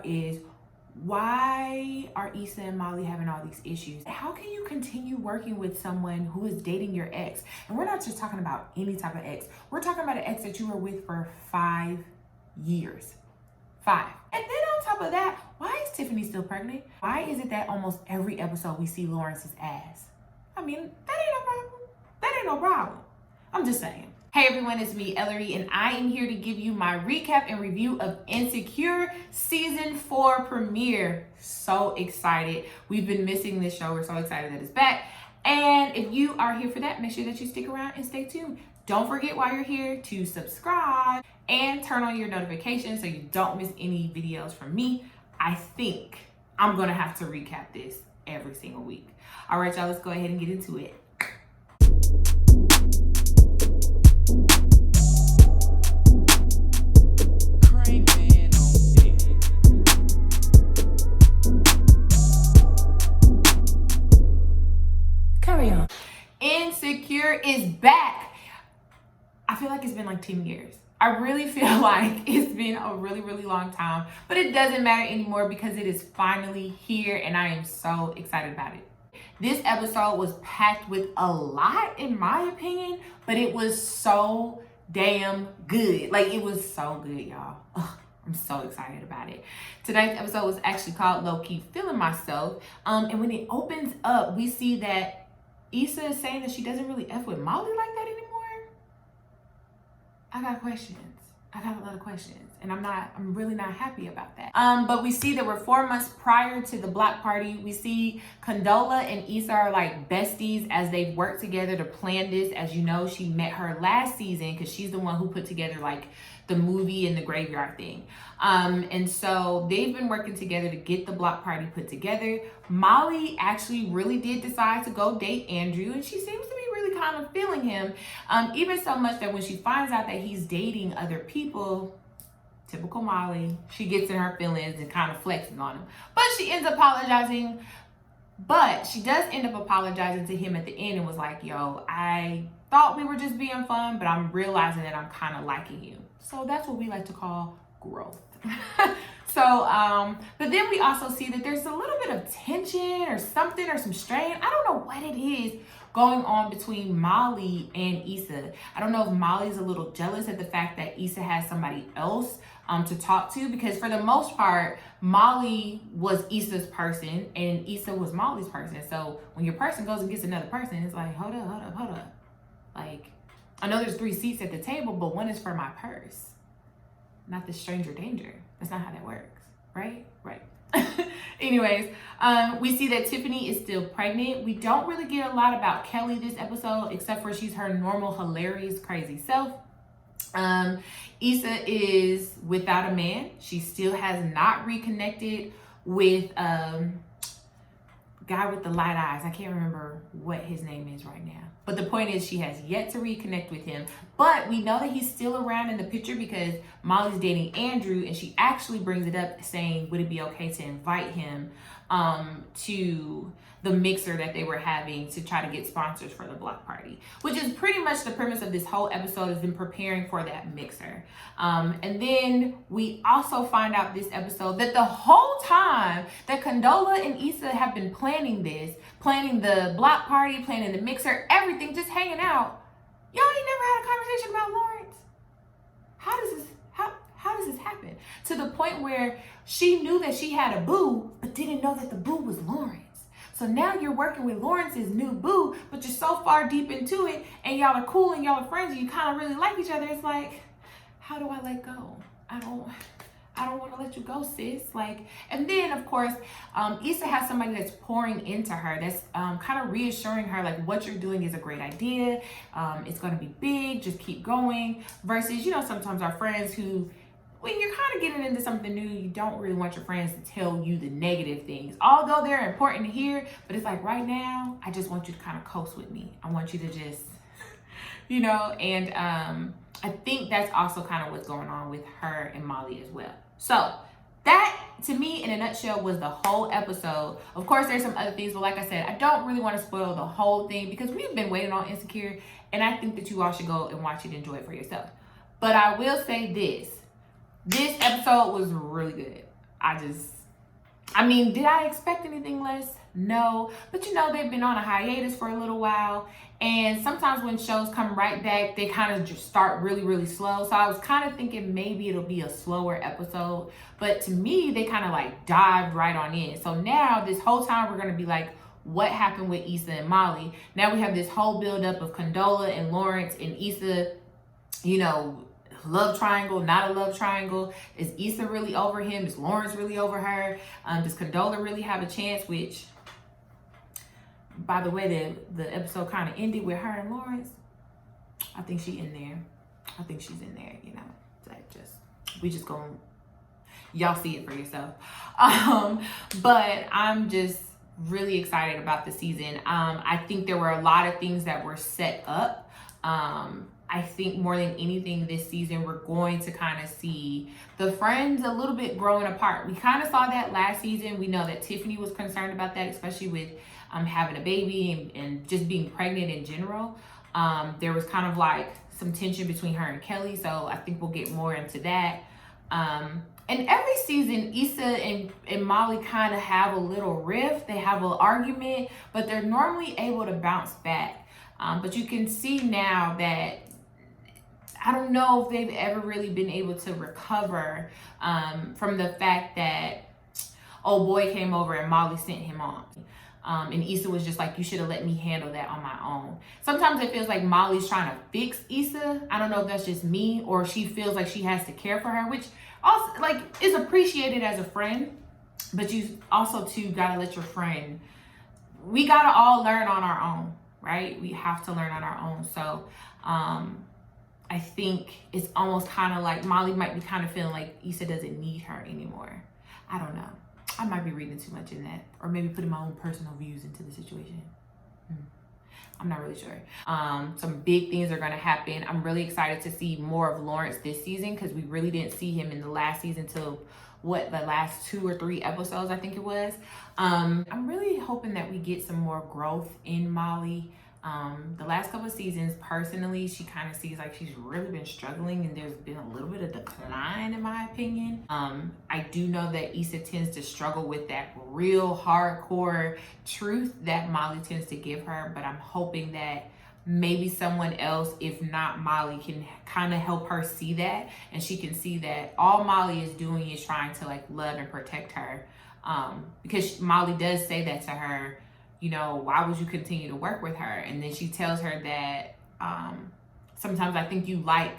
is, why are Issa and Molly having all these issues? How can you continue working with someone who is dating your ex? And we're not just talking about any type of ex. We're talking about an ex that you were with for 5 years. 5. And then on top of that, why is Tiffany still pregnant? Why is it that almost every episode we see Lawrence's ass? I mean, that ain't no problem. That ain't no problem. I'm just saying. Hey everyone, it's me, Ellery, and I am here to give you my recap and review of Insecure Season 4 premiere. So excited. We've been missing this show. We're so excited that it's back. And if you are here for that, make sure that you stick around and stay tuned. Don't forget while you're here to subscribe and turn on your notifications so you don't miss any videos from me. I think I'm gonna have to recap this every single week. All right, y'all, let's go ahead and get into it. Insecure is back. I feel like it's been like 10 years. I really feel like it's been a really, really long time, but it doesn't matter anymore because it is finally here and I am so excited about it. This episode was packed with a lot in my opinion, but it was so damn good. Like, it was so good, y'all. Ugh, I'm so excited about it. Tonight's episode was actually called Lowkey Feeling Myself. And when it opens up, we see that Issa is saying that she doesn't really F with Molly like that anymore. I got questions. I got a lot of questions, and I'm really not happy about that. But we see that we're 4 months prior to the block party. We see Condola and Issa are like besties as they've worked together to plan this. As you know, she met her last season because she's the one who put together like the movie and the graveyard thing. And so they've been working together to get the block party put together. Molly actually really did decide to go date Andrew, and she seems to be really kind of feeling him. Even so much that when she finds out that he's dating other people, typical Molly, she gets in her feelings and kind of flexes on him. But she ends up apologizing. But she does end up apologizing to him at the end and was like, yo, I thought we were just being fun, but I'm realizing that I'm kind of liking you. So that's what we like to call growth. But then we also see that there's a little bit of tension or something or some strain. I don't know what it is going on between Molly and Issa. I don't know if Molly's a little jealous at the fact that Issa has somebody else to talk to, because for the most part, Molly was Issa's person and Issa was Molly's person. So when your person goes and gets another person, it's like, hold up. Like, I know there's 3 seats at the table, but one is for my purse, not the stranger danger. That's not how that works, right? Right. Anyways, we see that Tiffany is still pregnant. We don't really get a lot about Kelly this episode, except for she's her normal, hilarious, crazy self. Issa is without a man. She still has not reconnected with guy with the light eyes. I can't remember what his name is right now. But the point is, she has yet to reconnect with him. But we know that he's still around in the picture because Molly's dating Andrew, and she actually brings it up saying, would it be okay to invite him to the mixer that they were having to try to get sponsors for the block party, which is pretty much the premise of this whole episode, has been preparing for that mixer. And then we also find out this episode that the whole time that Condola and Issa have been planning this, planning the block party, planning the mixer, everything, just hanging out, y'all ain't never had a conversation about Lawrence. How does this happen? To the point where she knew that she had a boo, but didn't know that the boo was Lawrence. So now you're working with Lawrence's new boo, but you're so far deep into it and y'all are cool and y'all are friends and you kind of really like each other. It's like, how do I let go? I don't want to let you go, sis. Like, and then of course, Issa has somebody that's pouring into her, that's kind of reassuring her, like, what you're doing is a great idea. It's going to be big. Just keep going. Versus, you know, sometimes our friends who, when you're kind of getting into something new, you don't really want your friends to tell you the negative things. Although they're important to hear, but it's like, right now, I just want you to kind of coast with me. I want you to just, you know, and I think that's also kind of what's going on with her and Molly as well. So that, to me, in a nutshell, was the whole episode. Of course, there's some other things, but like I said, I don't really want to spoil the whole thing because we've been waiting on Insecure, and I think that you all should go and watch it and enjoy it for yourself. But I will say this episode was really good. I mean, did I expect anything less? No. But you know, they've been on a hiatus for a little while. And sometimes when shows come right back, they kind of just start really, really slow. So I was kind of thinking maybe it'll be a slower episode. But to me, they kind of like dived right on in. So now this whole time we're going to be like, what happened with Issa and Molly? Now we have this whole buildup of Condola and Lawrence and Issa, you know, love triangle, not a love triangle. Is Issa really over him? Is Lawrence really over her? Does Condola really have a chance? Which, by the way, the episode kind of ended with her and Lawrence. I think she's in there. I think she's in there, you know. We just gonna, y'all see it for yourself. But I'm just really excited about the season. I think there were a lot of things that were set up. I think more than anything this season, we're going to kind of see the friends a little bit growing apart. We kind of saw that last season. We know that Tiffany was concerned about that, especially with having a baby and just being pregnant in general. There was kind of like some tension between her and Kelly. So I think we'll get more into that. And every season, Issa and Molly kind of have a little rift. They have an argument, but they're normally able to bounce back. But you can see now that I don't know if they've ever really been able to recover from the fact that old boy came over and Molly sent him on. And Issa was just like, you should have let me handle that on my own. Sometimes it feels like Molly's trying to fix Issa. I don't know if that's just me or she feels like she has to care for her, which also like is appreciated as a friend. But you also too gotta let your friend, we gotta all learn on our own, right? We have to learn on our own. So I think it's almost kind of like Molly might be kind of feeling like Issa doesn't need her anymore. I don't know. I might be reading too much in that, or maybe putting my own personal views into the situation. I'm not really sure. Some big things are going to happen. I'm really excited to see more of Lawrence this season because we really didn't see him in the last season till the last 2 or 3 episodes, I think it was. I'm really hoping that we get some more growth in Molly. The last couple of seasons, personally, she kind of seems like she's really been struggling and there's been a little bit of decline in my opinion. I do know that Issa tends to struggle with that real hardcore truth that Molly tends to give her, but I'm hoping that maybe someone else, if not Molly, can kind of help her see that, and she can see that all Molly is doing is trying to like love and protect her. Because Molly does say that to her, you know, why would you continue to work with her? And then she tells her that sometimes I think you like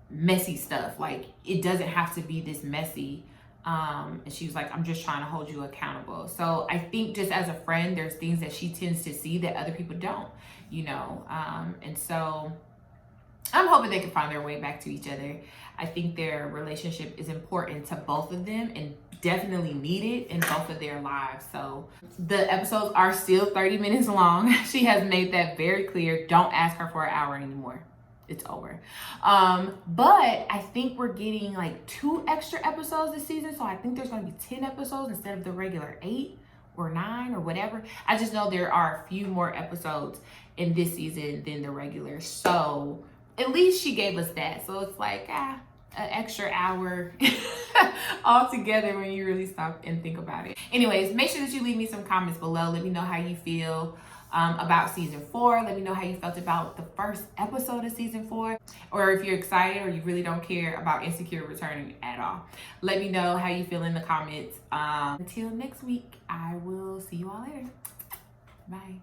messy stuff. Like, it doesn't have to be this messy. And she was like, I'm just trying to hold you accountable. So I think just as a friend, there's things that she tends to see that other people don't, you know. And so I'm hoping they can find their way back to each other. I think their relationship is important to both of them and definitely needed in both of their lives. So the episodes are still 30 minutes long. She has made that very clear. Don't ask her for an hour anymore. It's over. But I think we're getting like 2 extra episodes this season. So I think there's going to be 10 episodes instead of the regular 8 or 9 or whatever. I just know there are a few more episodes in this season than the regular. So at least she gave us that. So it's like, an extra hour altogether when you really stop and think about it. Anyways, make sure that you leave me some comments below. Let me know how you feel about season 4. Let me know how you felt about the first episode of season 4, or if you're excited or you really don't care about Insecure returning at all. Let me know how you feel in the comments. Until next week, I will see you all later. Bye.